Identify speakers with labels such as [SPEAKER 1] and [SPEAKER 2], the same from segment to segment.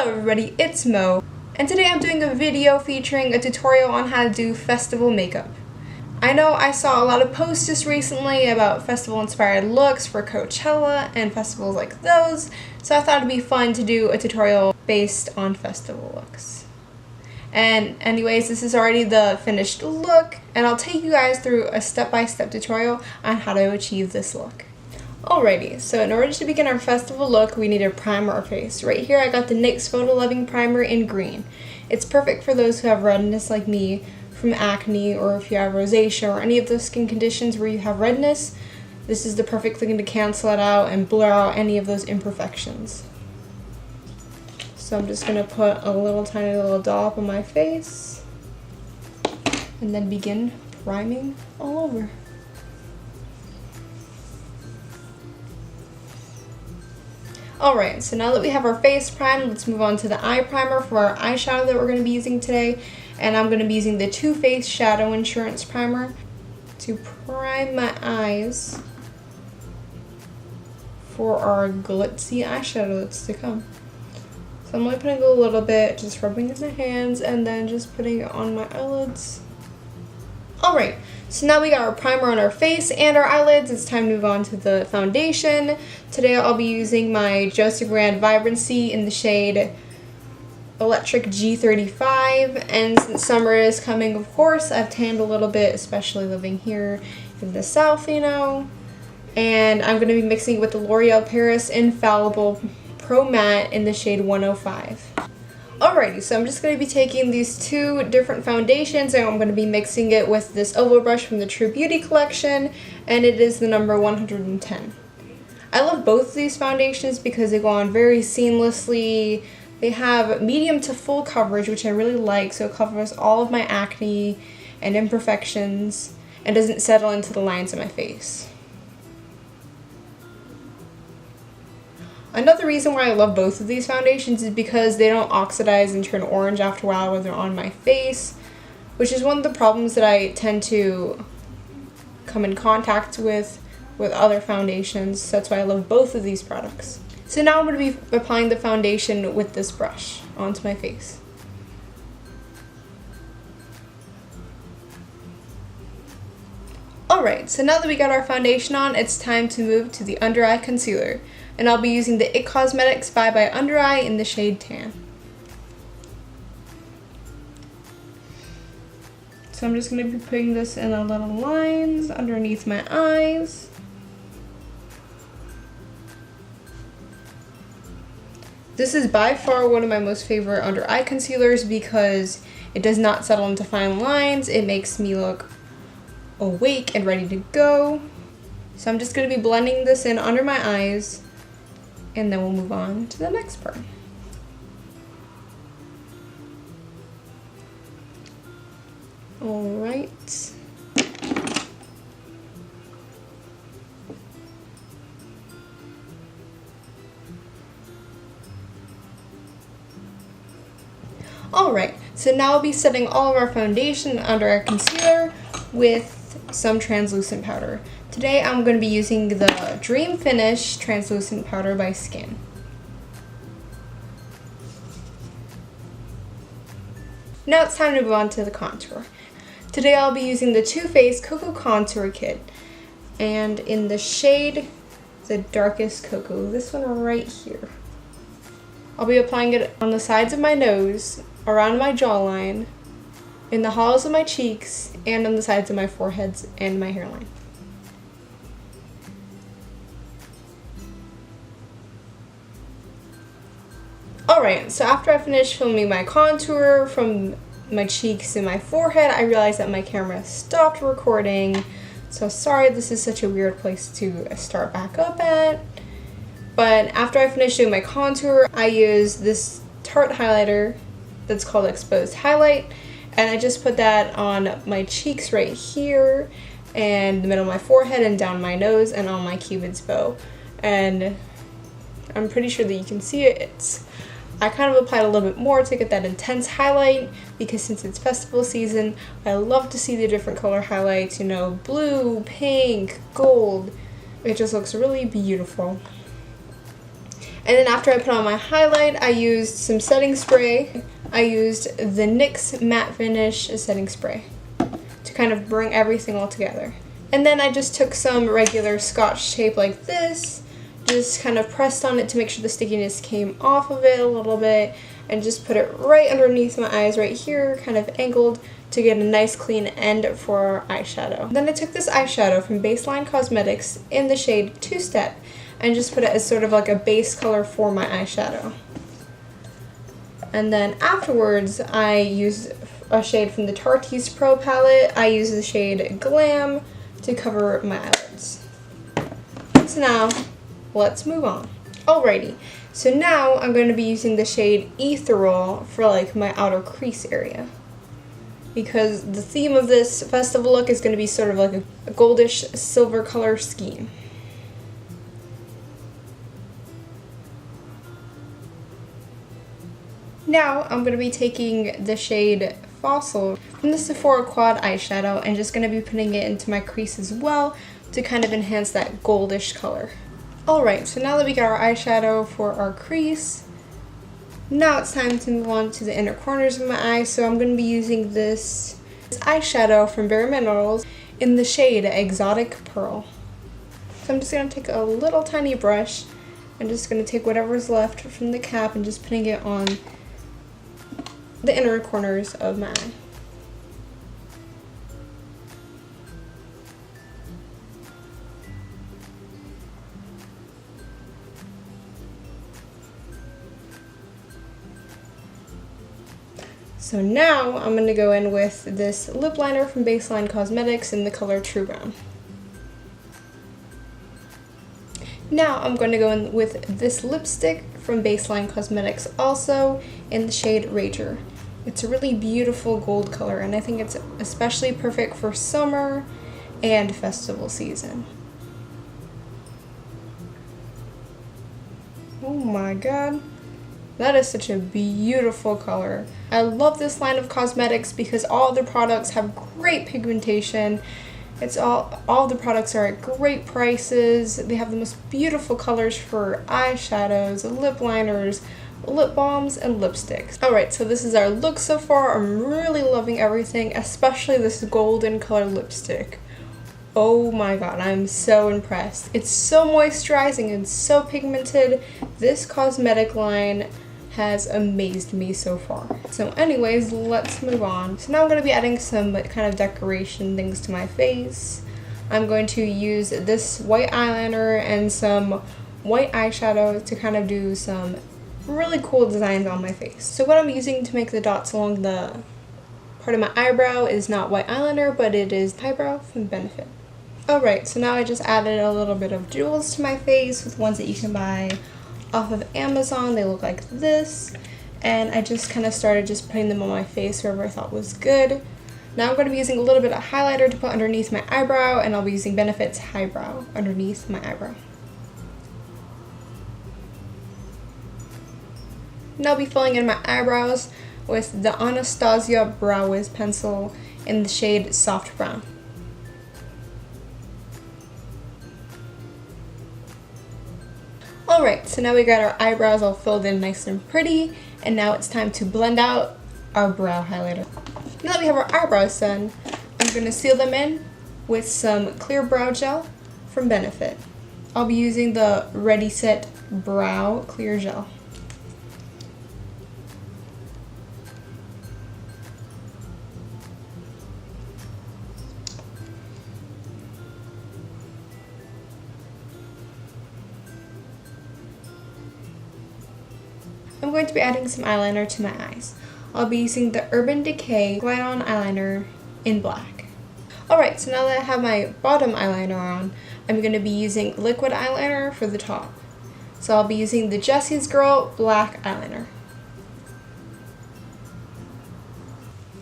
[SPEAKER 1] Hello everybody, it's Mo, and today I'm doing a video featuring a tutorial on how to do festival makeup. I know I saw a lot of posts just recently about festival inspired looks for Coachella and festivals like those, so I thought it'd be fun to do a tutorial based on festival looks. And anyways, this is already the finished look, and I'll take you guys through a step-by-step tutorial on how to achieve this look. Alrighty, so in order to begin our festival look, we need to primer our face. Right here I got the NYX Photo Loving Primer in green. It's perfect for those who have redness like me from acne, or if you have rosacea or any of those skin conditions where you have redness. This is the perfect thing to cancel it out and blur out any of those imperfections. So I'm just going to put a tiny little dollop on my face and then begin priming all over. Alright, so now that we have our face primed, let's move on to the eye primer for our eyeshadow that we're going to be using today. And I'm going to be using the Too Faced Shadow Insurance Primer to prime my eyes for our glitzy eyeshadow that's to come. So I'm only putting a little bit, just rubbing it in my hands, and then just putting it on my eyelids. Alright, so now we got our primer on our face and our eyelids. It's time to move on to the foundation. Today I'll be using my Josie brand Vibrancy in the shade Electric G35. And since summer is coming, of course, I've tanned a little bit, especially living here in the south, you know. And I'm going to be mixing it with the L'Oreal Paris Infallible Pro Matte in the shade 105. Alrighty, so I'm just going to be taking these two different foundations and I'm going to be mixing it with this oval brush from the True Beauty collection, and it is the number 110. I love both of these foundations because they go on very seamlessly. They have medium to full coverage, which I really like, so it covers all of my acne and imperfections and doesn't settle into the lines of my face. Another reason why I love both of these foundations is because they don't oxidize and turn orange after a while when they're on my face, which is one of the problems that I tend to come in contact with other foundations. So that's why I love both of these products. So now I'm going to be applying the foundation with this brush onto my face. Alright, so now that we got our foundation on, it's time to move to the under eye concealer. And I'll be using the IT Cosmetics Bye Bye Under Eye in the shade Tan. So I'm just going to be putting this in the little lines underneath my eyes. This is by far one of my most favorite under eye concealers because it does not settle into fine lines. It makes me look awake and ready to go. So I'm just going to be blending this in under my eyes, and then we'll move on to the next part. Alright. Alright, so now I'll be setting all of our foundation under our concealer with some translucent powder. Today I'm going to be using the Dream Finish Translucent Powder by Skinn. Now it's time to move on to the contour. Today I'll be using the Too Faced Cocoa Contour Kit, and in the shade the darkest cocoa, this one right here. I'll be applying it on the sides of my nose, around my jawline, in the hollows of my cheeks, and on the sides of my foreheads and my hairline. Alright, so after I finished filming my contour from my cheeks and my forehead, I realized that my camera stopped recording. So sorry, this is such a weird place to start back up at. But after I finished doing my contour, I used this Tarte highlighter that's called Exposed Highlight. And I just put that on my cheeks right here, and the middle of my forehead, and down my nose, and on my cupid's bow. And I'm pretty sure that you can see it. I kind of applied a little bit more to get that intense highlight because since it's festival season, I love to see the different color highlights, you know, blue, pink, gold. It just looks really beautiful. And then after I put on my highlight, I used some setting spray. I used the NYX Matte Finish setting spray to kind of bring everything all together. And then I just took some regular Scotch tape like this, just kind of pressed on it to make sure the stickiness came off of it a little bit, and just put it right underneath my eyes right here, kind of angled to get a nice clean end for our eyeshadow. Then I took this eyeshadow from Baseline Cosmetics in the shade Two Step and just put it as sort of like a base color for my eyeshadow. And then afterwards, I used a shade from the Tarteist Pro palette. I used the shade Glam to cover my eyelids. So now, let's move on. Alrighty, so now I'm going to be using the shade Ethereal for like my outer crease area, because the theme of this festival look is going to be sort of like a goldish silver color scheme. Now I'm going to be taking the shade Fossil from the Sephora Quad eyeshadow and just going to be putting it into my crease as well to kind of enhance that goldish color. Alright, so now that we got our eyeshadow for our crease, now it's time to move on to the inner corners of my eyes. So I'm going to be using this eyeshadow from Bare Minerals in the shade Exotic Pearl. So I'm just going to take a little tiny brush and just going to take whatever's left from the cap and just putting it on the inner corners of my eye. So now I'm going to go in with this lip liner from Baseline Cosmetics in the color True Brown. Now I'm going to go in with this lipstick from Baseline Cosmetics also in the shade Rager. It's a really beautiful gold color, and I think it's especially perfect for summer and festival season. Oh my god. That is such a beautiful color. I love this line of cosmetics because all the products have great pigmentation. All the products are at great prices. They have the most beautiful colors for eyeshadows, lip liners, lip balms, and lipsticks. Alright, so this is our look so far. I'm really loving everything, especially this golden color lipstick. Oh my god, I'm so impressed. It's so moisturizing and so pigmented. This cosmetic line has amazed me so far. So anyways, let's move on. So now I'm going to be adding some kind of decoration things to my face. I'm going to use this white eyeliner and some white eyeshadow to kind of do some really cool designs on my face. So what I'm using to make the dots along the part of my eyebrow is not white eyeliner, but it is eyebrow from Benefit. Alright, so now I just added a little bit of jewels to my face with ones that you can buy off of Amazon. They look like this, and I just kind of started just putting them on my face wherever I thought was good. Now I'm going to be using a little bit of highlighter to put underneath my eyebrow, and I'll be using Benefit's Highbrow underneath my eyebrow. Now I'll be filling in my eyebrows with the Anastasia Brow Wiz pencil in the shade Soft Brown. Alright, so now we got our eyebrows all filled in nice and pretty, and now it's time to blend out our brow highlighter. Now that we have our eyebrows done, I'm going to seal them in with some clear brow gel from Benefit. I'll be using the Ready Set Brow Clear Gel. I'm going to be adding some eyeliner to my eyes. I'll be using the Urban Decay Glide On Eyeliner in black. Alright, so now that I have my bottom eyeliner on, I'm going to be using liquid eyeliner for the top. So I'll be using the Jessie's Girl Black Eyeliner.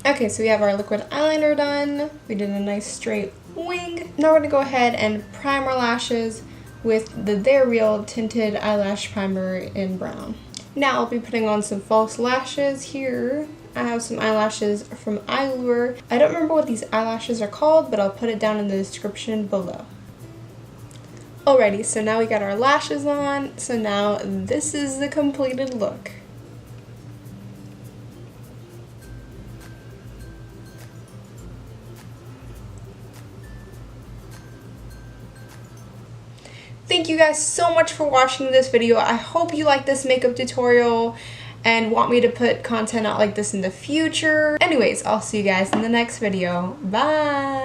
[SPEAKER 1] Okay, so we have our liquid eyeliner done. We did a nice straight wing. Now we're going to go ahead and prime our lashes with the They're Real Tinted Eyelash Primer in brown. Now I'll be putting on some false lashes here. I have some eyelashes from Eyelure. I don't remember what these eyelashes are called, but I'll put it down in the description below. Alrighty, so now we got our lashes on, so now this is the completed look. Thank you guys so much for watching this video. I hope you like this makeup tutorial and want me to put content out like this in the future. Anyways, I'll see you guys in the next video. Bye!